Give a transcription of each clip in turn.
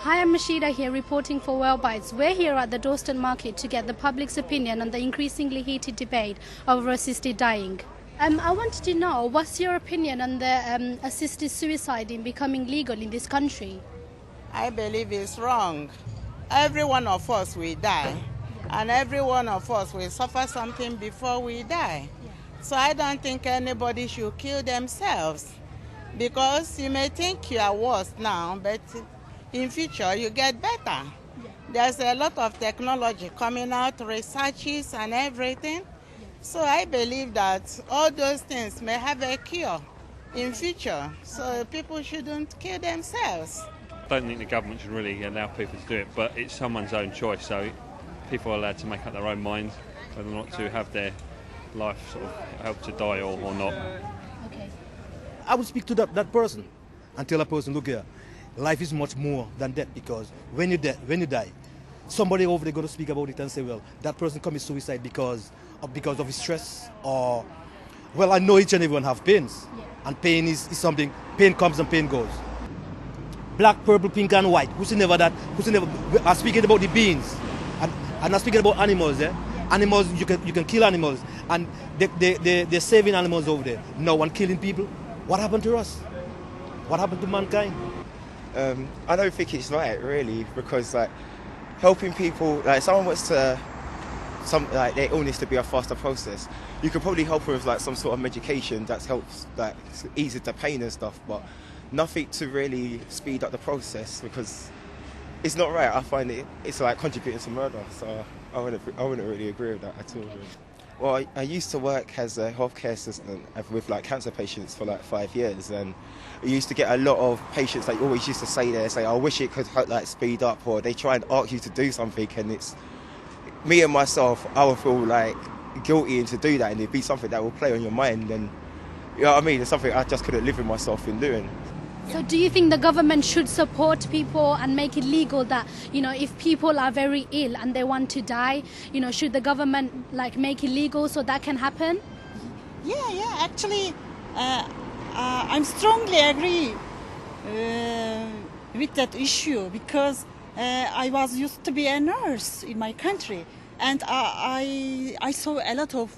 Hi, I'm Mashida here reporting for Well Bites. We're here at the Dawston Market to get the public's opinion on the increasingly heated debate over assisted dying. I wanted to know, what's your opinion on the assisted suicide in becoming legal in this country? I believe it's wrong. Every one of us will die, and every one of us will suffer something before we die. So I don't think anybody should kill themselves, because you may think you are worse now, but in future you get better. There's a lot of technology coming out, researches and everything. So I believe that all those things may have a cure in future. So people shouldn't kill themselves. I don't think the government should really allow people to do it, but it's someone's own choice, so people are allowed to make up their own mind whether or not to have their life sort of helped to die or not. Okay. I would speak to that person and tell that person, look here, life is much more than death, because when you die, somebody over there going to speak about it and say, well, that person commits suicide because of his stress, or, well, I know each and everyone have pains, and pain is something, pain comes and pain goes. Black, purple, pink and white, who's never are speaking about the beings, and I'm not speaking about animals, Animals, you can kill animals, and they're saving animals over there. No one killing people. What happened to us? What happened to mankind? I don't think it's right, really, because like helping people, like someone wants to like their illness to be a faster process, you could probably help with like some sort of medication that helps like ease the pain and stuff, but nothing to really speed up the process, because it's not right. I find it's like contributing to murder, so I wouldn't really agree with that at all. Really. Well, I used to work as a healthcare assistant with like cancer patients for like 5 years, and I used to get a lot of patients that always used to say, I wish it could like speed up, or they try and ask you to do something, and it's me and myself, I would feel like guilty to do that, and it'd be something that will play on your mind, and you know what I mean, it's something I just couldn't live with myself in doing. So do you think the government should support people and make it legal that, if people are very ill and they want to die, should the government like make it legal so that can happen? Yeah, actually, I strongly agree with that issue, because I was used to be a nurse in my country, and I saw a lot of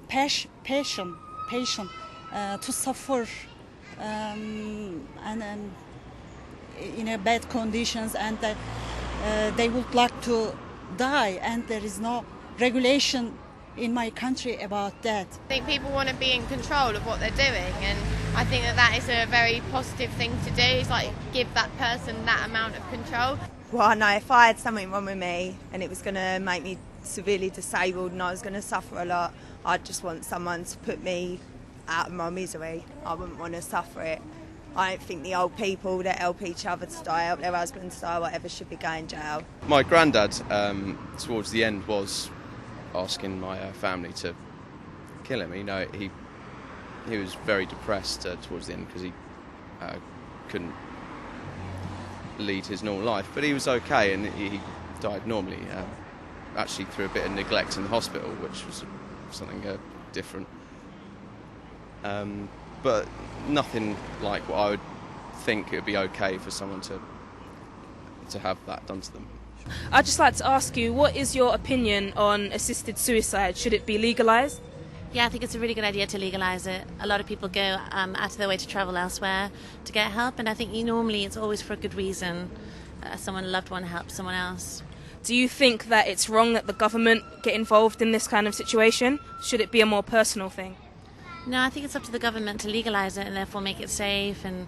patient to suffer and in bad conditions, and they would like to die, and there is no regulation in my country about that. I think people want to be in control of what they're doing, and I think that is a very positive thing to do. It's like give that person that amount of control. Well, I know if I had something wrong with me and it was going to make me severely disabled and I was going to suffer a lot, I'd just want someone to put me out of my misery. I wouldn't want to suffer it. I don't think the old people that help each other to die, help their husbands to die, whatever, should be going to jail. My granddad, towards the end, was asking my family to kill him. He was very depressed towards the end, because he couldn't lead his normal life. But he was okay, and he died normally, actually through a bit of neglect in the hospital, which was something different. But nothing like what I would think it would be okay for someone to have that done to them. I'd just like to ask you, what is your opinion on assisted suicide? Should it be legalised? Yeah, I think it's a really good idea to legalise it. A lot of people go out of their way to travel elsewhere to get help, and I think normally it's always for a good reason. A loved one helps someone else. Do you think that it's wrong that the government get involved in this kind of situation? Should it be a more personal thing? No, I think it's up to the government to legalise it and therefore make it safe and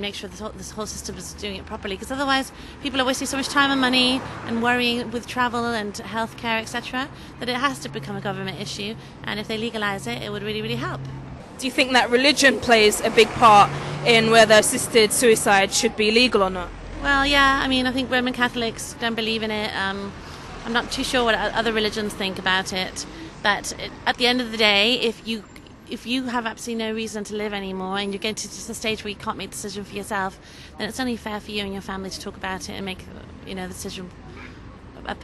make sure this whole system is doing it properly. Because otherwise, people are wasting so much time and money and worrying with travel and healthcare, etc., that it has to become a government issue. And if they legalise it, it would really, really help. Do you think that religion plays a big part in whether assisted suicide should be legal or not? Well, yeah. I mean, I think Roman Catholics don't believe in it. I'm not too sure what other religions think about it. But at the end of the day, if you have absolutely no reason to live anymore and you're getting to just a stage where you can't make a decision for yourself, then it's only fair for you and your family to talk about it and make the decision,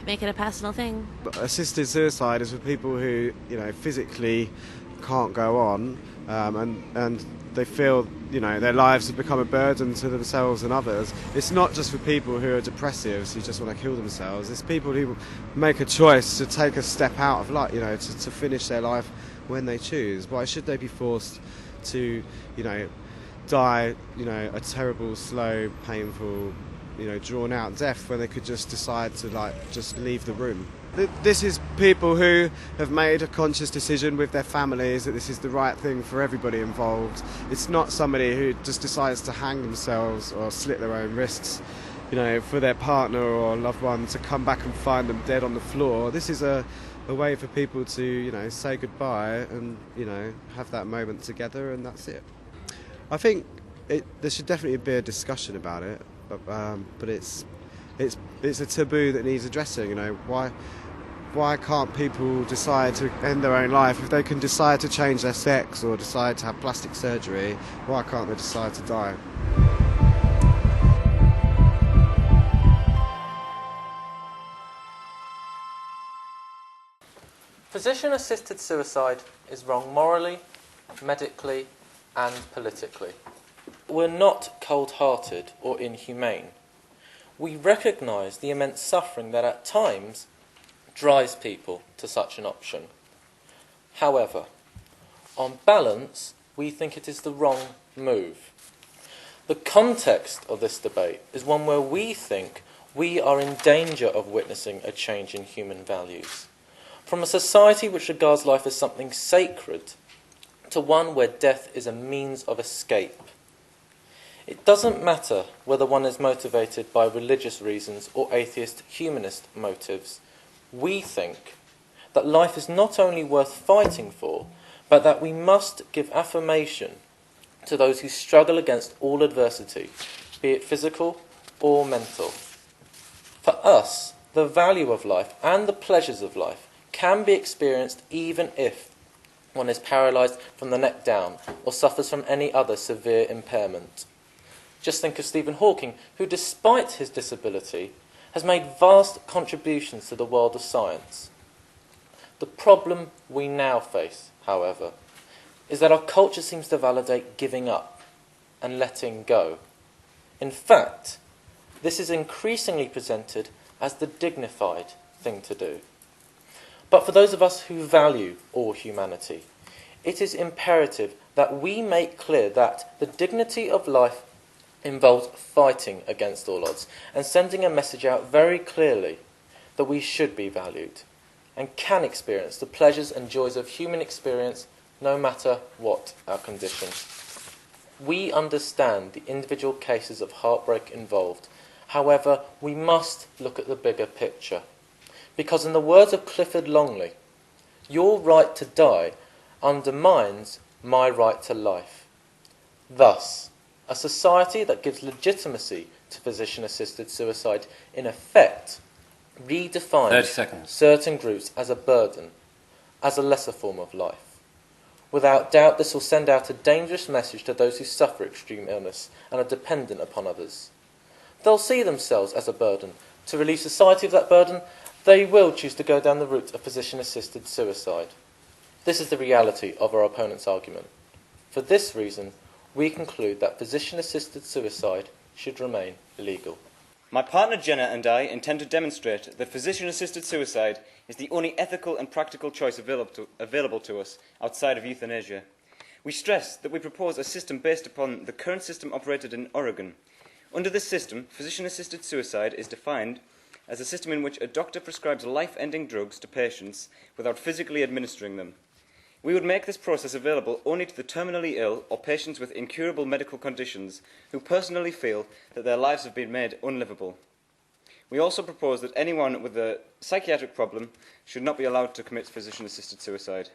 make it a personal thing. Assisted suicide is for people who physically can't go on, and they feel, you know, their lives have become a burden to themselves and others. It's not just for people who are depressives who just want to kill themselves. It's people who make a choice to take a step out of life, you know, to finish their life when they choose. Why should they be forced to, you know, die, you know, a terrible, slow, painful, you know, drawn out death when they could just decide to, like, just leave the room? This is people who have made a conscious decision with their families that this is the right thing for everybody involved. It's not somebody who just decides to hang themselves or slit their own wrists, you know, for their partner or loved one to come back and find them dead on the floor. This is a way for people to, you know, say goodbye and, you know, have that moment together, and that's it. I think there should definitely be a discussion about it, but it's a taboo that needs addressing. You know, why can't people decide to end their own life? If they can decide to change their sex or decide to have plastic surgery, why can't they decide to die? Physician-assisted suicide is wrong morally, medically, and politically. We're not cold-hearted or inhumane. We recognise the immense suffering that at times drives people to such an option. However, on balance, we think it is the wrong move. The context of this debate is one where we think we are in danger of witnessing a change in human values. From a society which regards life as something sacred to one where death is a means of escape. It doesn't matter whether one is motivated by religious reasons or atheist humanist motives. We think that life is not only worth fighting for, but that we must give affirmation to those who struggle against all adversity, be it physical or mental. For us, the value of life and the pleasures of life can be experienced even if one is paralysed from the neck down or suffers from any other severe impairment. Just think of Stephen Hawking, who despite his disability has made vast contributions to the world of science. The problem we now face, however, is that our culture seems to validate giving up and letting go. In fact, this is increasingly presented as the dignified thing to do. But for those of us who value all humanity, it is imperative that we make clear that the dignity of life involves fighting against all odds and sending a message out very clearly that we should be valued and can experience the pleasures and joys of human experience no matter what our condition. We understand the individual cases of heartbreak involved. However, we must look at the bigger picture. Because in the words of Clifford Longley, your right to die undermines my right to life. Thus, a society that gives legitimacy to physician-assisted suicide in effect redefines certain groups as a burden, as a lesser form of life. Without doubt, this will send out a dangerous message to those who suffer extreme illness and are dependent upon others. They'll see themselves as a burden. To relieve society of that burden, they will choose to go down the route of physician-assisted suicide. This is the reality of our opponent's argument. For this reason, we conclude that physician-assisted suicide should remain illegal. My partner Jenna and I intend to demonstrate that physician-assisted suicide is the only ethical and practical choice available to us outside of euthanasia. We stress that we propose a system based upon the current system operated in Oregon. Under this system, physician-assisted suicide is defined as a system in which a doctor prescribes life-ending drugs to patients without physically administering them. We would make this process available only to the terminally ill or patients with incurable medical conditions who personally feel that their lives have been made unlivable. We also propose that anyone with a psychiatric problem should not be allowed to commit physician-assisted suicide.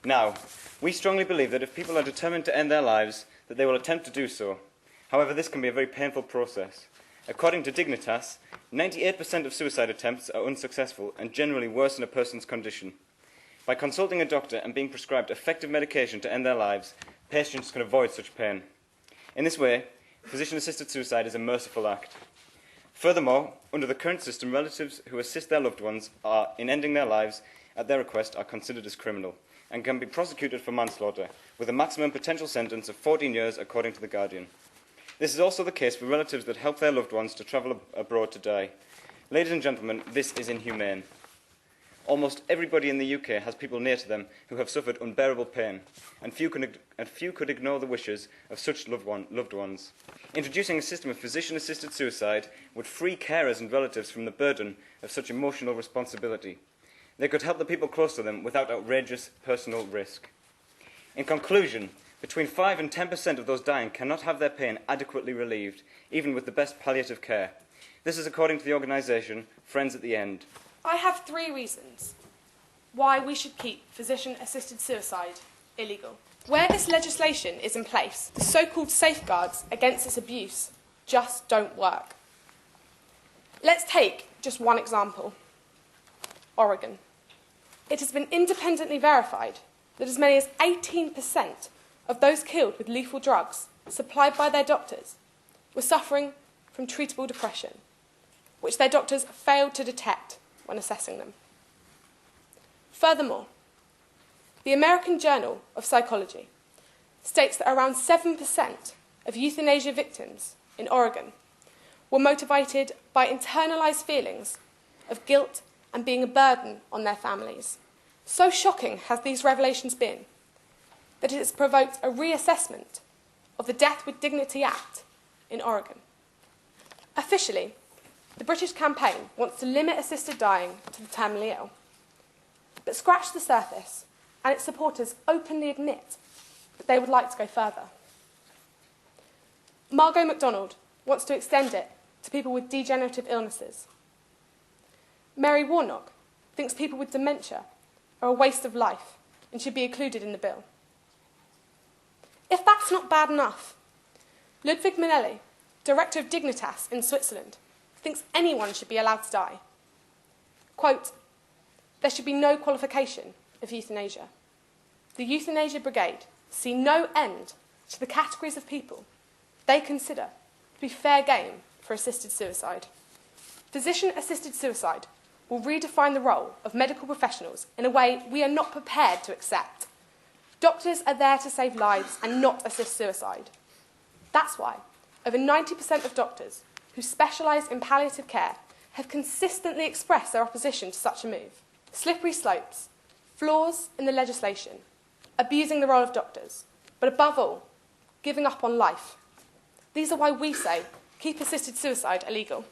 Now, we strongly believe that if people are determined to end their lives, that they will attempt to do so. However, this can be a very painful process. According to Dignitas, 98% of suicide attempts are unsuccessful and generally worsen a person's condition. By consulting a doctor and being prescribed effective medication to end their lives, patients can avoid such pain. In this way, physician-assisted suicide is a merciful act. Furthermore, under the current system, relatives who assist their loved ones in ending their lives at their request are considered as criminal, and can be prosecuted for manslaughter, with a maximum potential sentence of 14 years, according to The Guardian. This is also the case for relatives that help their loved ones to travel abroad to die. Ladies and gentlemen, this is inhumane. Almost everybody in the UK has people near to them who have suffered unbearable pain, and few could ignore the wishes of such loved ones. Introducing a system of physician-assisted suicide would free carers and relatives from the burden of such emotional responsibility. They could help the people close to them without outrageous personal risk. In conclusion, between 5 and 10% of those dying cannot have their pain adequately relieved, even with the best palliative care. This is according to the organisation Friends at the End. I have 3 reasons why we should keep physician-assisted suicide illegal. Where this legislation is in place, the so-called safeguards against its abuse just don't work. Let's take just one example. Oregon. It has been independently verified that as many as 18% of those killed with lethal drugs supplied by their doctors were suffering from treatable depression, which their doctors failed to detect when assessing them. Furthermore, the American Journal of Psychology states that around 7% of euthanasia victims in Oregon were motivated by internalised feelings of guilt and being a burden on their families. So shocking has these revelations been that it has provoked a reassessment of the Death with Dignity Act in Oregon. Officially, the British campaign wants to limit assisted dying to the terminally ill. But scratch the surface, and its supporters openly admit that they would like to go further. Margot MacDonald wants to extend it to people with degenerative illnesses. Mary Warnock thinks people with dementia are a waste of life and should be included in the bill. If that's not bad enough, Ludwig Manelli, director of Dignitas in Switzerland, thinks anyone should be allowed to die. Quote, there should be no qualification of euthanasia. The Euthanasia Brigade see no end to the categories of people they consider to be fair game for assisted suicide. Physician-assisted suicide will redefine the role of medical professionals in a way we are not prepared to accept. Doctors are there to save lives and not assist suicide. That's why over 90% of doctors who specialise in palliative care have consistently expressed their opposition to such a move. Slippery slopes, flaws in the legislation, abusing the role of doctors, but above all, giving up on life. These are why we say keep assisted suicide illegal.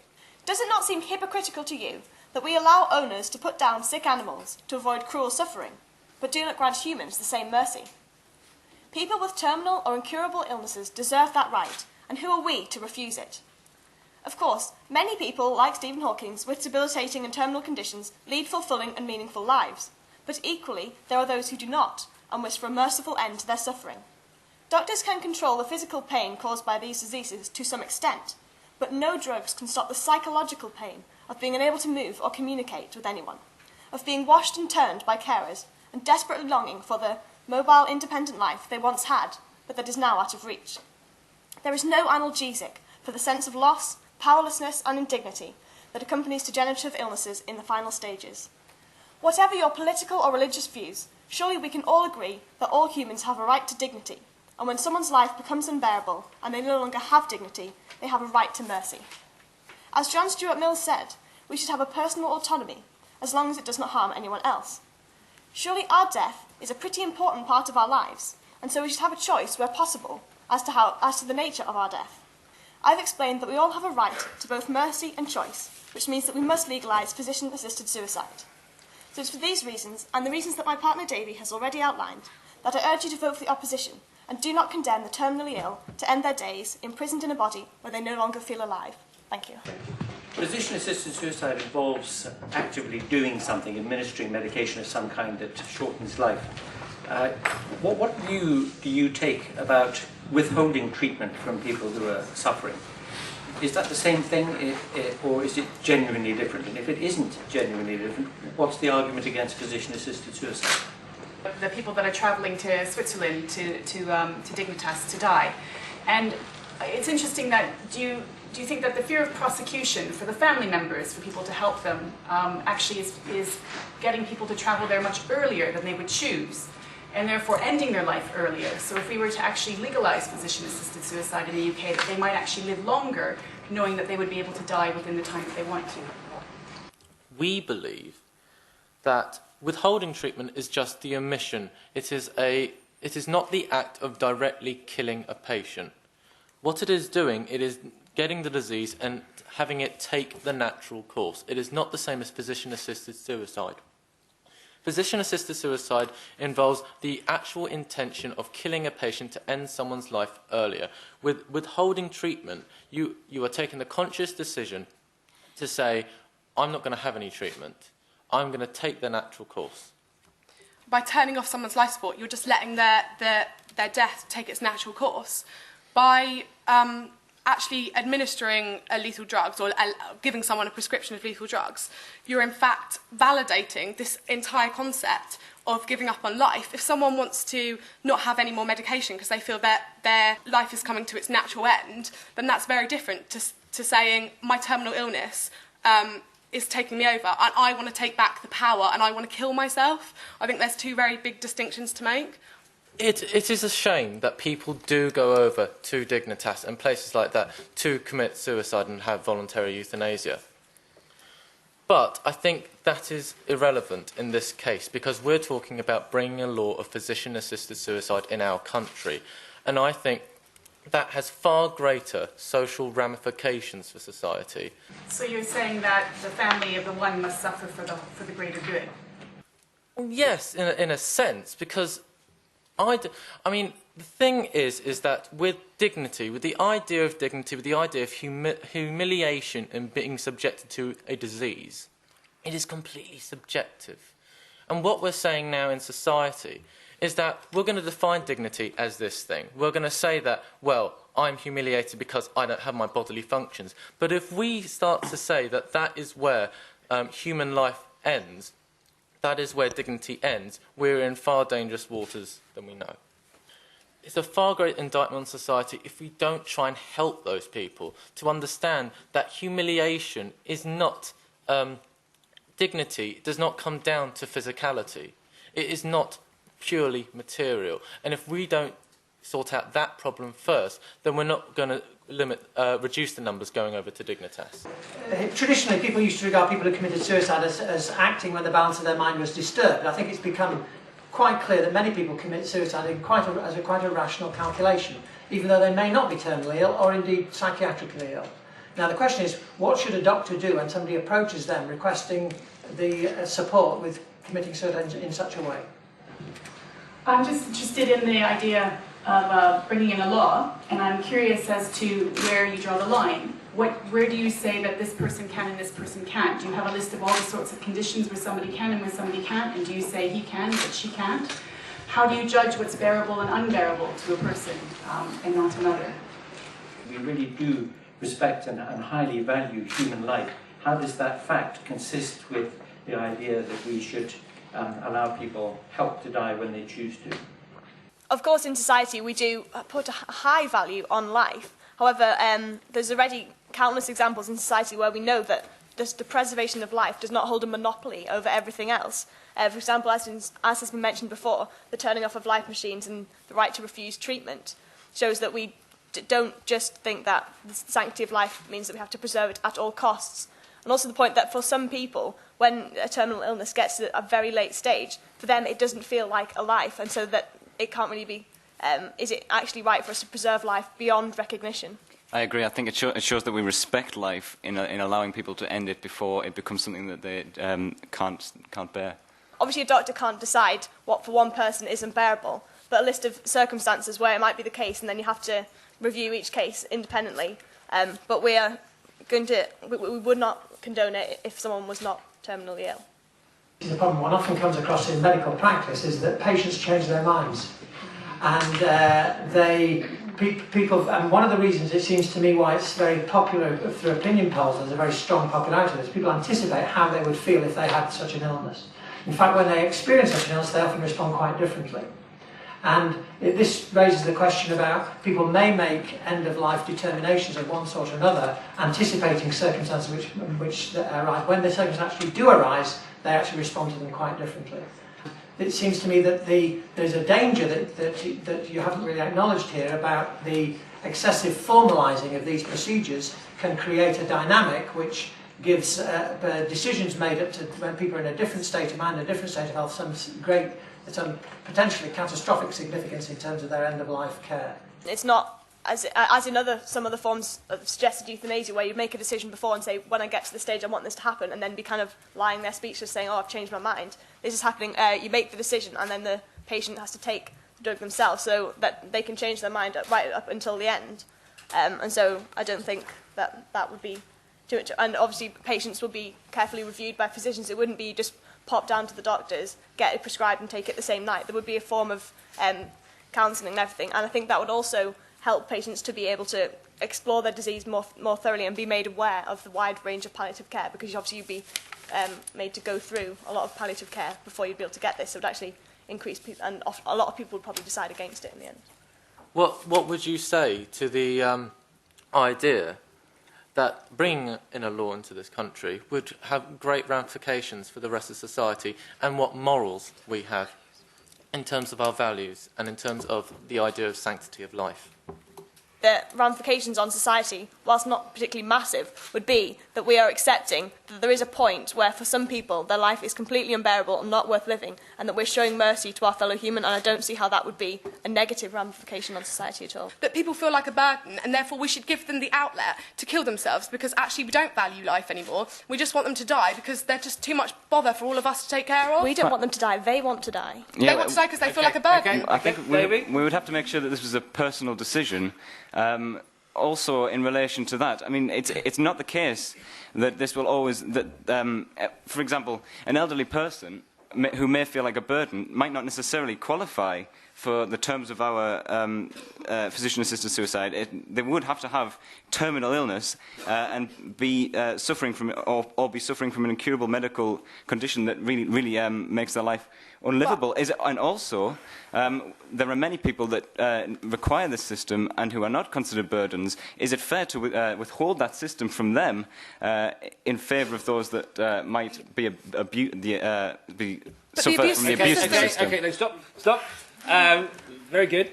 Does it not seem hypocritical to you that we allow owners to put down sick animals to avoid cruel suffering, but do not grant humans the same mercy? People with terminal or incurable illnesses deserve that right, and who are we to refuse it? Of course, many people, like Stephen Hawking, with debilitating and terminal conditions, lead fulfilling and meaningful lives. But equally, there are those who do not, and wish for a merciful end to their suffering. Doctors can control the physical pain caused by these diseases to some extent, but no drugs can stop the psychological pain of being unable to move or communicate with anyone, of being washed and turned by carers, and desperately longing for the mobile, independent life they once had, but that is now out of reach. There is no analgesic for the sense of loss, powerlessness and indignity that accompanies degenerative illnesses in the final stages. Whatever your political or religious views, surely we can all agree that all humans have a right to dignity, and when someone's life becomes unbearable and they no longer have dignity, they have a right to mercy. As John Stuart Mill said, we should have a personal autonomy, as long as it does not harm anyone else. Surely our death is a pretty important part of our lives, and so we should have a choice where possible as to the nature of our death. I've explained that we all have a right to both mercy and choice, which means that we must legalise physician-assisted suicide. So it's for these reasons, and the reasons that my partner Davy has already outlined, that I urge you to vote for the opposition, and do not condemn the terminally ill to end their days imprisoned in a body where they no longer feel alive. Thank you. Physician-assisted suicide involves actively doing something, administering medication of some kind that shortens life. What view do you take about withholding treatment from people who are suffering? Is that the same thing, or is it genuinely different? And if it isn't genuinely different, what's the argument against physician-assisted suicide? The people that are travelling to Switzerland to Dignitas to die, and it's interesting that do you think that the fear of prosecution for the family members, for people to help them, actually is getting people to travel there much earlier than they would choose? and therefore ending their life earlier. So if we were to actually legalise physician-assisted suicide in the UK, that they might actually live longer, knowing that they would be able to die within the time that they want to. We believe that withholding treatment is just the omission. It is not the act of directly killing a patient. What it is doing, it is getting the disease and having it take the natural course. It is not the same as physician-assisted suicide. Physician-assisted suicide involves the actual intention of killing a patient to end someone's life earlier. With withholding treatment, you are taking the conscious decision to say, I'm not going to have any treatment. I'm going to take the natural course. By turning off someone's life support, you're just letting their death take its natural course. By actually administering lethal drugs or giving someone a prescription of lethal drugs, you're in fact validating this entire concept of giving up on life. If someone wants to not have any more medication because they feel that their life is coming to its natural end, then that's very different to saying my terminal illness is taking me over and I want to take back the power and I want to kill myself. I think there's two very big distinctions to make. It is a shame that people do go over to Dignitas and places like that to commit suicide and have voluntary euthanasia. But I think that is irrelevant in this case because we're talking about bringing a law of physician-assisted suicide in our country. And I think that has far greater social ramifications for society. So you're saying that the family of the one must suffer for the greater good? Yes, in a sense, because I mean, the thing is that with dignity, with the idea of dignity, with the idea of humiliation and being subjected to a disease, it is completely subjective. And what we're saying now in society is that we're going to define dignity as this thing. We're going to say that, well, I'm humiliated because I don't have my bodily functions. But if we start to say that that is where human life ends, that is where dignity ends, we're in far dangerous waters than we know. It's a far greater indictment on society if we don't try and help those people to understand that humiliation is not dignity. It does not come down to physicality. It is not purely material. And if we don't sort out that problem first, then we're not going to reduce the numbers going over to Dignitas. Traditionally, people used to regard people who committed suicide as acting when the balance of their mind was disturbed. I think it's become quite clear that many people commit suicide as quite a rational calculation, even though they may not be terminally ill or indeed psychiatrically ill. Now the question is, what should a doctor do when somebody approaches them requesting the support with committing suicide in such a way? I'm just interested in the idea of bringing in a law, and I'm curious as to where you draw the line. Where do you say that this person can and this person can't? Do you have a list of all the sorts of conditions where somebody can and where somebody can't, and do you say he can but she can't? How do you judge what's bearable and unbearable to a person and not another? We really do respect and highly value human life. How does that fact consist with the idea that we should allow people help to die when they choose to? Of course, in society, we do put a high value on life. However, there's already countless examples in society where we know that the preservation of life does not hold a monopoly over everything else. For example, as has been mentioned before, the turning off of life machines and the right to refuse treatment shows that we don't just think that the sanctity of life means that we have to preserve it at all costs. And also the point that for some people, when a terminal illness gets to a very late stage, for them it doesn't feel like a life, and so that it can't really be, is it actually right for us to preserve life beyond recognition? I agree. I think it shows that we respect life in allowing people to end it before it becomes something that they can't bear. Obviously, a doctor can't decide what for one person is unbearable, but a list of circumstances where it might be the case, and then you have to review each case independently. But we would not condone it if someone was not terminally ill. The problem one often comes across in medical practice is that patients change their minds, and and one of the reasons it seems to me why it's very popular through opinion polls, there's a very strong popularity, is people anticipate how they would feel if they had such an illness. In fact, when they experience such an illness, they often respond quite differently. And this raises the question about people may make end-of-life determinations of one sort or another, anticipating circumstances which arise. When the circumstances actually do arise, they actually respond to them quite differently. it seems to me that there's a danger that you haven't really acknowledged here about the excessive formalising of these procedures can create a dynamic which gives decisions made when people are in a different state of mind, a different state of health, some potentially catastrophic significance in terms of their end-of-life care. It's not as in some other forms of suggested euthanasia, where you make a decision before and say, when I get to the stage I want this to happen, and then be kind of lying there speechless saying, oh, I've changed my mind. This is happening, you make the decision and then the patient has to take the drug themselves so that they can change their mind right up until the end. And so I don't think that would be too much. And obviously patients will be carefully reviewed by physicians. It wouldn't be just pop down to the doctors, get it prescribed and take it the same night. There would be a form of counselling and everything. And I think that would also help patients to be able to explore their disease more thoroughly and be made aware of the wide range of palliative care, because obviously you'd be made to go through a lot of palliative care before you'd be able to get this. So it would actually increase people, and a lot of people would probably decide against it in the end. What would you say to the idea that bringing in a law into this country would have great ramifications for the rest of society, and what morals we have in terms of our values and in terms of the idea of sanctity of life? The ramifications on society, whilst not particularly massive, would be that we are accepting that there is a point where for some people their life is completely unbearable and not worth living, and that we're showing mercy to our fellow human, and I don't see how that would be a negative ramification on society at all. That people feel like a burden, and therefore we should give them the outlet to kill themselves, because actually we don't value life anymore. We just want them to die because they're just too much bother for all of us to take care of. We don't want them to die, they want to die. They want to die because they feel like a burden. I think we would have to make sure that this was a personal decision. Also, in relation to that, I mean, it's not the case that this will always, for example, an elderly person who may feel like a burden might not necessarily qualify for the terms of our physician-assisted suicide. They would have to have terminal illness and be suffering from, or be suffering from an incurable medical condition that really makes their life unlivable. And also, there are many people that require this system and who are not considered burdens. Is it fair to withhold that system from them in favour of those that might be suffer from the abuse of the system? Okay, no, stop. Very good.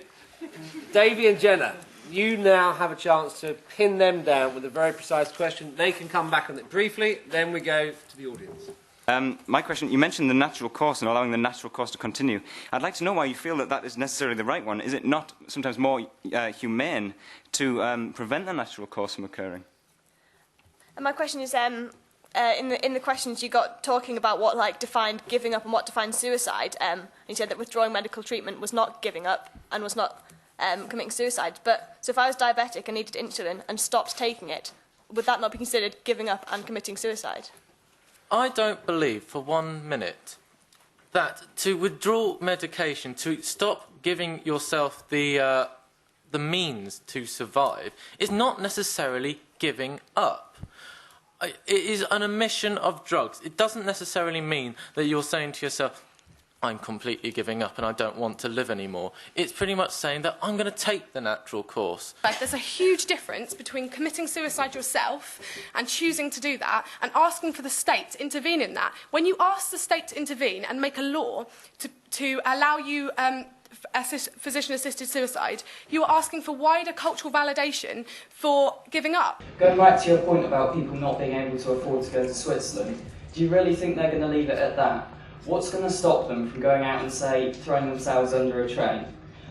Davey and Jenna, you now have a chance to pin them down with a very precise question. They can come back on it briefly, then we go to the audience. My question, you mentioned the natural course and allowing the natural course to continue. I'd like to know why you feel that is necessarily the right one. Is it not sometimes more humane to prevent the natural course from occurring? And my question is, in the questions you got talking about what defined giving up and what defined suicide, you said that withdrawing medical treatment was not giving up and was not committing suicide. So if I was diabetic and needed insulin and stopped taking it, would that not be considered giving up and committing suicide? I don't believe for 1 minute that to withdraw medication, to stop giving yourself the means to survive, is not necessarily giving up. It is an omission of drugs. It doesn't necessarily mean that you're saying to yourself, I'm completely giving up and I don't want to live anymore. It's pretty much saying that I'm going to take the natural course. There's a huge difference between committing suicide yourself and choosing to do that and asking for the state to intervene in that. When you ask the state to intervene and make a law to allow you physician-assisted suicide, you are asking for wider cultural validation for giving up. Going back to your point about people not being able to afford to go to Switzerland, do you really think they're going to leave it at that? What's going to stop them from going out and, say, throwing themselves under a train?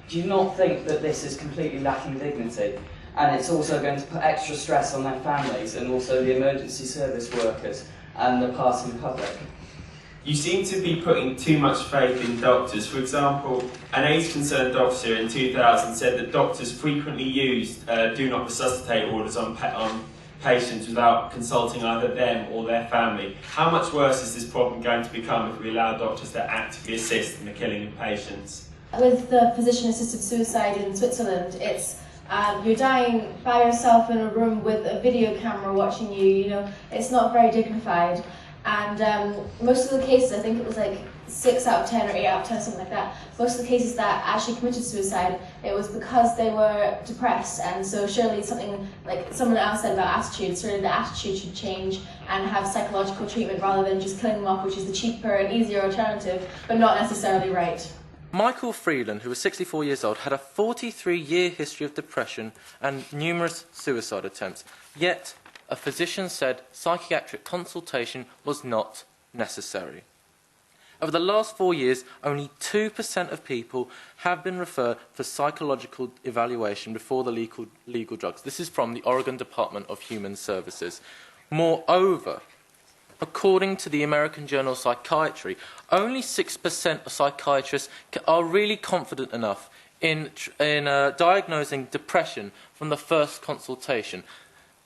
Do you not think that this is completely lacking dignity? And it's also going to put extra stress on their families and also the emergency service workers and the passing public? You seem to be putting too much faith in doctors. For example, an AIDS-concerned doctor in 2000 said that doctors frequently used do not resuscitate orders on patients without consulting either them or their family. How much worse is this problem going to become if we allow doctors to actively assist in the killing of patients? With the physician-assisted suicide in Switzerland, it's you're dying by yourself in a room with a video camera watching you. It's not very dignified. And most of the cases, I think it was like 6 out of 10 or 8 out of 10, something like that. Most of the cases that actually committed suicide, it was because they were depressed, and so surely something like someone else said about attitude, surely the attitude should change and have psychological treatment rather than just killing them off, which is the cheaper and easier alternative, but not necessarily right. Michael Freeland, who was 64 years old, had a 43-year history of depression and numerous suicide attempts, yet a physician said psychiatric consultation was not necessary. Over the last 4 years, only 2% of people have been referred for psychological evaluation before the legal drugs. This is from the Oregon Department of Human Services. Moreover, according to the American Journal of Psychiatry, only 6% of psychiatrists are really confident enough in diagnosing depression from the first consultation.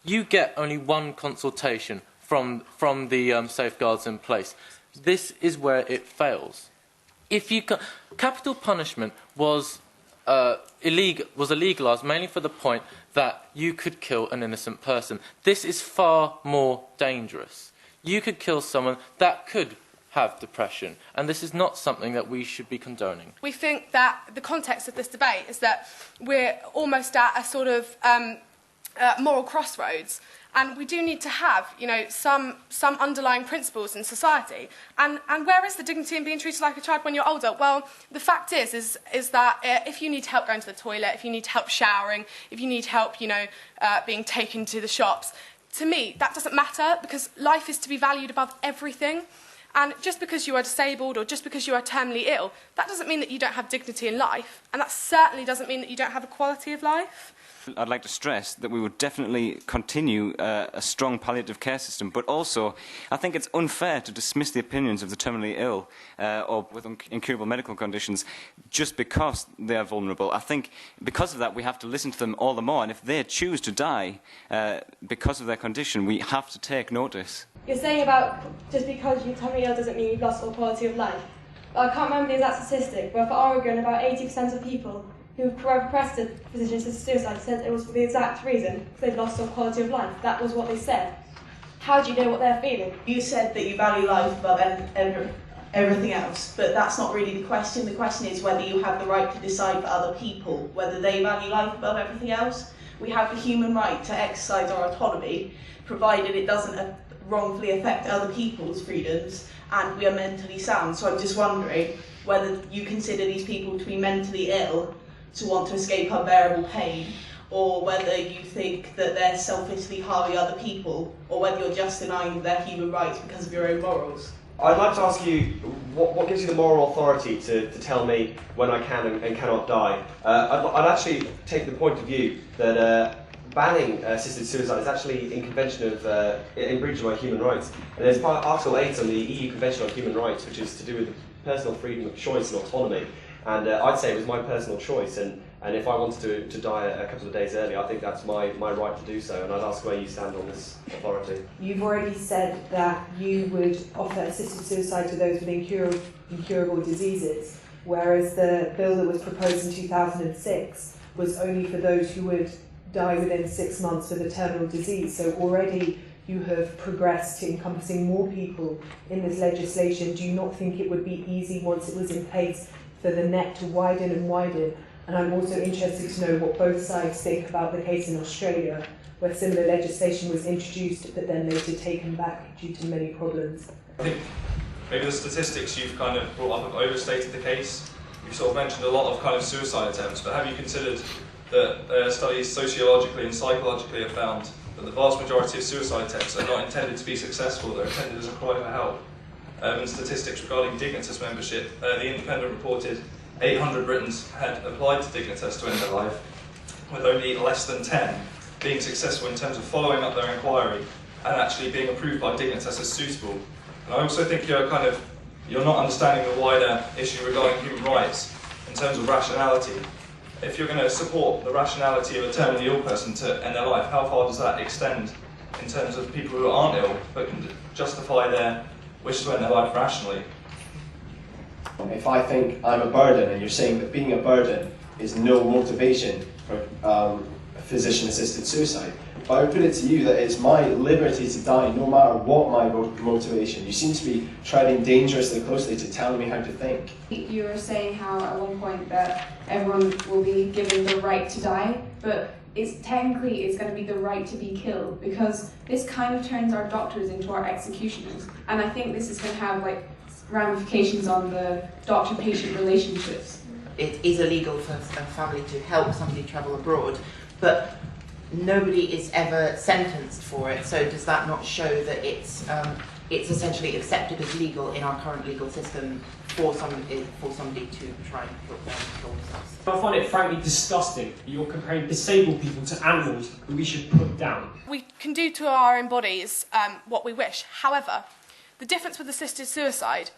You get only one consultation from the safeguards in place. This is where it fails. Capital punishment was illegalised mainly for the point that you could kill an innocent person. This is far more dangerous. You could kill someone that could have depression, and this is not something that we should be condoning. We think that the context of this debate is that we're almost at a sort of moral crossroads, and we do need to have, some underlying principles in society. And where is the dignity in being treated like a child when you're older? Well, the fact is that if you need help going to the toilet, if you need help showering, if you need help, being taken to the shops, to me, that doesn't matter, because life is to be valued above everything. And just because you are disabled or just because you are terminally ill, that doesn't mean that you don't have dignity in life. And that certainly doesn't mean that you don't have a quality of life. I'd like to stress that we would definitely continue a strong palliative care system, but also I think it's unfair to dismiss the opinions of the terminally ill or with incurable medical conditions just because they are vulnerable. I think because of that we have to listen to them all the more, and if they choose to die because of their condition, we have to take notice. You're saying about just because you're terminally ill doesn't mean you've lost all quality of life. I can't remember the exact statistic, but for Oregon, about 80% of people who requested physician-assisted suicide said it was for the exact reason, because they've lost all quality of life. That was what they said. How do you know what they're feeling? You said that you value life above everything else, but that's not really the question. The question is whether you have the right to decide for other people, whether they value life above everything else. We have the human right to exercise our autonomy, provided it doesn't wrongfully affect other people's freedoms, and we are mentally sound. So I'm just wondering whether you consider these people to be mentally ill to want to escape unbearable pain, or whether you think that they're selfishly harming other people, or whether you're just denying their human rights because of your own morals. I'd like to ask you, what gives you the moral authority to tell me when I can and cannot die? I'd actually take the point of view that banning assisted suicide is actually in breach of my human rights. And there's Article 8 on the EU Convention on Human Rights, which is to do with the personal freedom of choice and autonomy. And I'd say it was my personal choice, and if I wanted to die a couple of days early, I think that's my right to do so, and I'd ask where you stand on this authority. You've already said that you would offer assisted suicide to those with incurable diseases, whereas the bill that was proposed in 2006 was only for those who would die within 6 months with a terminal disease. So already you have progressed to encompassing more people in this legislation. Do you not think it would be easy once it was in place for the net to widen and widen? And I'm also interested to know what both sides think about the case in Australia, where similar legislation was introduced but then later taken back due to many problems. I think maybe the statistics you've kind of brought up have overstated the case. You've sort of mentioned a lot of kind of suicide attempts, but have you considered that studies sociologically and psychologically have found that the vast majority of suicide attempts are not intended to be successful, they're intended as a cry for help? And statistics regarding Dignitas membership, the Independent reported 800 Britons had applied to Dignitas to end their life, with only less than 10 being successful in terms of following up their inquiry and actually being approved by Dignitas as suitable. And I also think you're not understanding the wider issue regarding human rights in terms of rationality. If you're going to support the rationality of a terminally ill person to end their life, how far does that extend in terms of people who aren't ill but can justify their wish to end their life rationally? If I think I'm a burden, and you're saying that being a burden is no motivation for physician-assisted suicide. But I would put it to you that it's my liberty to die no matter what my motivation. You seem to be treading dangerously closely to telling me how to think. You were saying how at one point that everyone will be given the right to die, but technically it's going to be the right to be killed, because this kind of turns our doctors into our executioners. And I think this is going to have like ramifications on the doctor-patient relationships. It is illegal for a family to help somebody travel abroad, but nobody is ever sentenced for it. So does that not show that it's essentially accepted as legal in our current legal system for somebody to try and kill themselves? I find it frankly disgusting that you're comparing disabled people to animals that we should put down. We can do to our own bodies what we wish. However, the difference with assisted suicide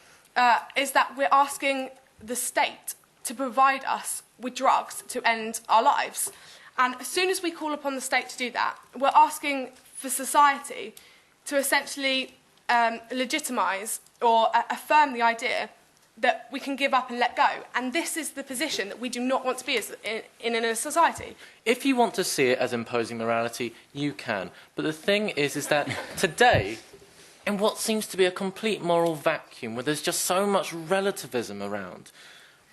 is that we're asking the state to provide us with drugs to end our lives. And as soon as we call upon the state to do that, we're asking for society to essentially legitimise or affirm the idea that we can give up and let go. And this is the position that we do not want to be in a society. If you want to see it as imposing morality, you can. But the thing is that today, in what seems to be a complete moral vacuum, where there's just so much relativism around,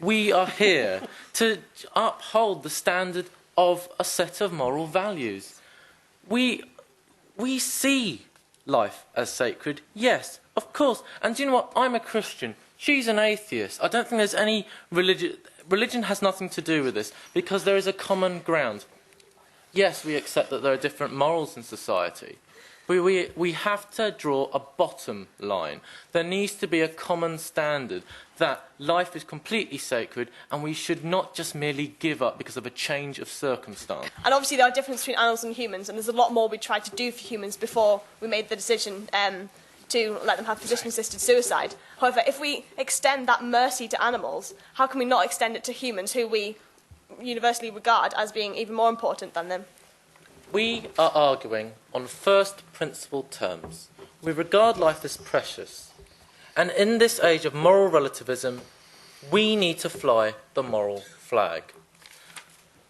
we are here to uphold the standard of a set of moral values. We see life as sacred, yes, of course. And do you know what? I'm a Christian. She's an atheist. I don't think there's any religion. Religion has nothing to do with this, because there is a common ground. Yes, we accept that there are different morals in society. We have to draw a bottom line. There needs to be a common standard that life is completely sacred and we should not just merely give up because of a change of circumstance. And obviously there are differences between animals and humans, and there's a lot more we tried to do for humans before we made the decision to let them have physician-assisted suicide. However, if we extend that mercy to animals, how can we not extend it to humans who we universally regard as being even more important than them? We are arguing on first principle terms. We regard life as precious. And in this age of moral relativism, we need to fly the moral flag.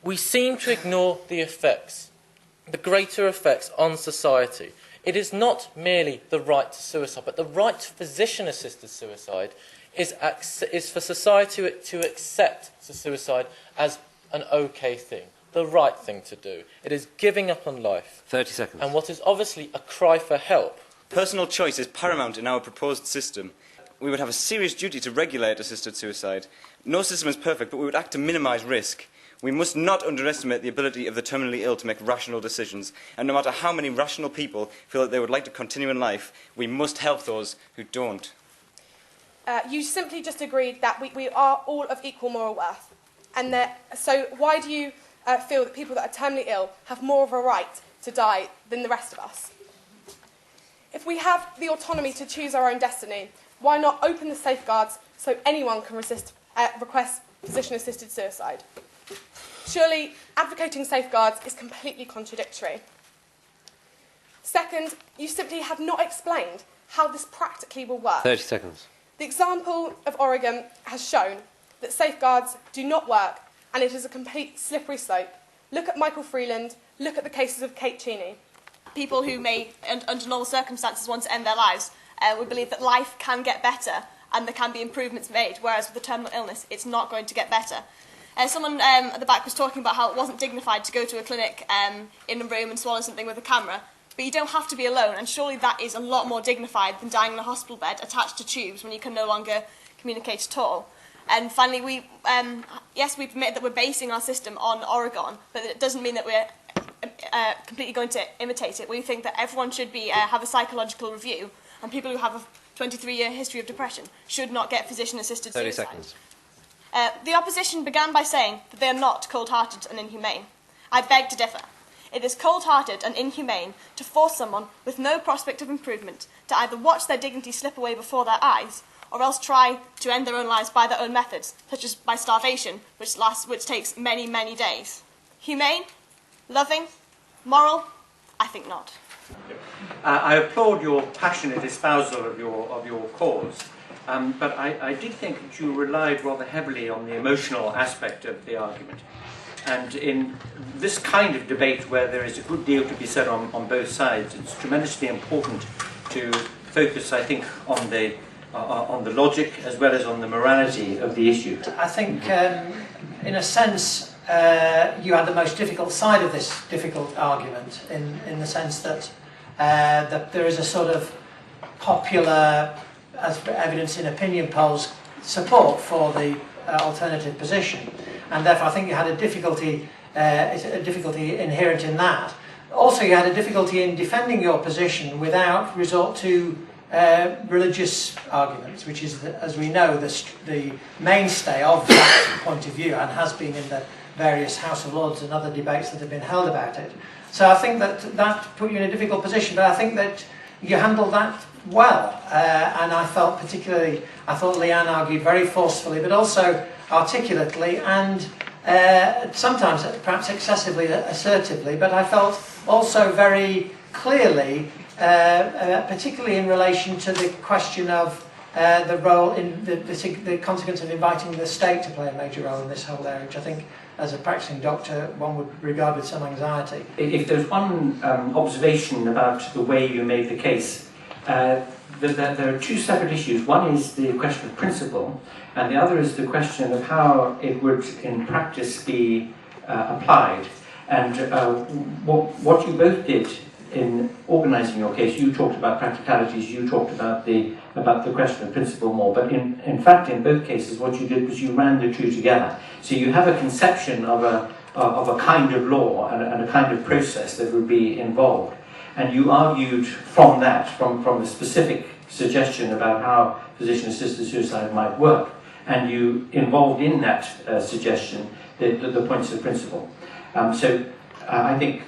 We seem to ignore the effects, the greater effects on society. It is not merely the right to suicide, but the right to physician-assisted suicide is for society to accept suicide as an okay thing, the right thing to do. It is giving up on life. 30 seconds. And what is obviously a cry for help. Personal choice is paramount in our proposed system. We would have a serious duty to regulate assisted suicide. No system is perfect, but we would act to minimise risk. We must not underestimate the ability of the terminally ill to make rational decisions. And no matter how many rational people feel that they would like to continue in life, we must help those who don't. You simply just agreed that we are all of equal moral worth. And so why do you feel that people that are terminally ill have more of a right to die than the rest of us? If we have the autonomy to choose our own destiny, why not open the safeguards so anyone can request physician-assisted suicide? Surely, advocating safeguards is completely contradictory. Second, you simply have not explained how this practically will work. 30 seconds. The example of Oregon has shown that safeguards do not work, and it is a complete slippery slope. Look at Michael Freeland, look at the cases of Kate Cheney. People who may, under normal circumstances, want to end their lives, would believe that life can get better and there can be improvements made, whereas with a terminal illness, it's not going to get better. Someone at the back was talking about how it wasn't dignified to go to a clinic in a room and swallow something with a camera, but you don't have to be alone, and surely that is a lot more dignified than dying in a hospital bed attached to tubes when you can no longer communicate at all. And finally, yes, we admit that we're basing our system on Oregon, but it doesn't mean that we're completely going to imitate it. We think that everyone should have a psychological review, and people who have a 23-year history of depression should not get physician-assisted suicide. 30 seconds. The opposition began by saying that they are not cold-hearted and inhumane. I beg to differ. It is cold-hearted and inhumane to force someone with no prospect of improvement to either watch their dignity slip away before their eyes, or else try to end their own lives by their own methods, such as by starvation, which takes many, many days. Humane? Loving? Moral? I think not. I applaud your passionate espousal of your cause, but I did think that you relied rather heavily on the emotional aspect of the argument. And in this kind of debate where there is a good deal to be said on both sides, it's tremendously important to focus, I think, on the logic as well as on the morality of the issue. I think, in a sense, you had the most difficult side of this difficult argument, in the sense that there is a sort of popular, as evidenced in opinion polls, support for the alternative position, and therefore I think you had a difficulty inherent in that. Also, you had a difficulty in defending your position without resort to religious arguments, which is, as we know, the mainstay of that point of view, and has been in the various House of Lords and other debates that have been held about it. So I think that put you in a difficult position, but I think that you handled that well, and I thought Leanne argued very forcefully, but also articulately, and sometimes perhaps excessively assertively, but I felt also very clearly, particularly in relation to the question of the role in the consequence of inviting the state to play a major role in this whole area, which I think, as a practicing doctor, one would regard with some anxiety. If there's one observation about the way you made the case, there are two separate issues. One is the question of principle, and the other is the question of how it would, in practice, be applied. And what you both did in organising your case, you talked about practicalities, you talked about the question of principle more, but in fact, in both cases, what you did was you ran the two together. So you have a conception of a kind of law and a kind of process that would be involved. And you argued from that, from a specific suggestion about how physician-assisted suicide might work, and you involved in that suggestion the points of principle. So I think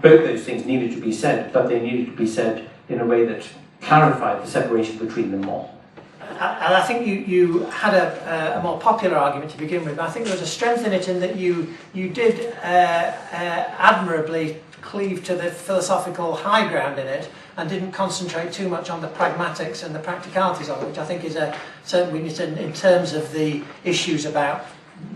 both those things needed to be said, but they needed to be said in a way that clarified the separation between them more. And I think you had a more popular argument to begin with, but I think there was a strength in it in that you did admirably cleave to the philosophical high ground in it, and didn't concentrate too much on the pragmatics and the practicalities of it, which I think is certainly in terms of the issues about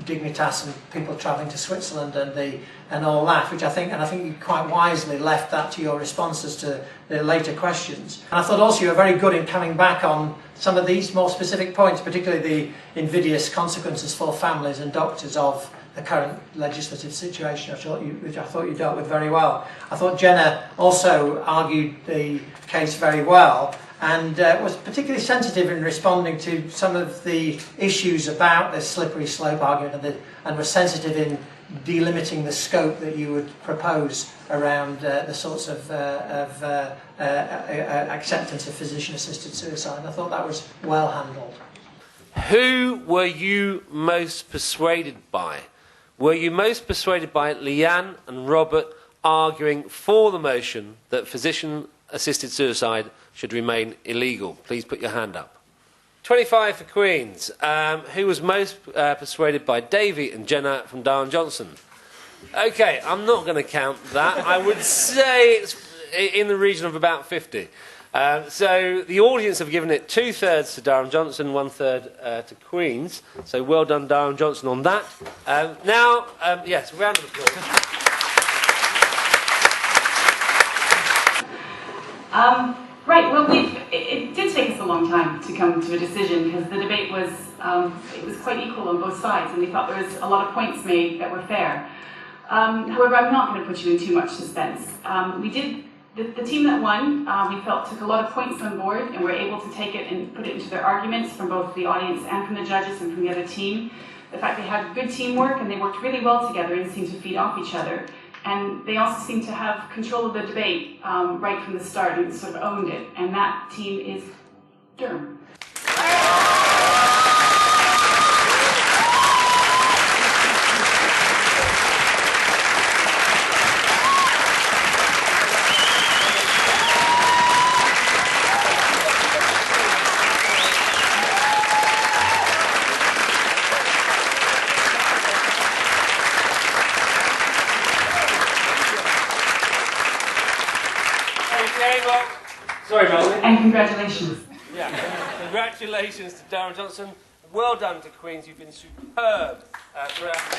Dignitas and people travelling to Switzerland and all that, which I think you quite wisely left that to your responses to the later questions. And I thought also you were very good in coming back on some of these more specific points, particularly the invidious consequences for families and doctors of the current legislative situation, which I thought you dealt with very well. I thought Jenna also argued the case very well, and was particularly sensitive in responding to some of the issues about the slippery slope argument, and was sensitive in delimiting the scope that you would propose around the sorts of acceptance of physician-assisted suicide. I thought that was well handled. Who were you most persuaded by? Were you most persuaded by Leanne and Robert arguing for the motion that physician-assisted suicide should remain illegal? Please put your hand up. 25 for Queen's. Who was most persuaded by Davy and Jenna from Darren Johnson? OK, I'm not going to count that. I would say it's in the region of about 50. So the audience have given it 2/3 to Darren Johnson, 1/3 to Queen's. So well done, Darren Johnson, on that. Now, yes, round of applause. Right, well, it did take us a long time to come to a decision, because the debate was quite equal on both sides, and we thought there was a lot of points made that were fair. However, I'm not going to put you in too much suspense. The team that won, we felt, took a lot of points on board, and were able to take it and put it into their arguments from both the audience and from the judges and from the other team. The fact they had good teamwork and they worked really well together and seemed to feed off each other. And they also seemed to have control of the debate right from the start and sort of owned it. And that team is Durham. Sorry, Melanie. And congratulations. Yeah, congratulations to Darren Johnson. Well done to Queen's. You've been super. superb throughout.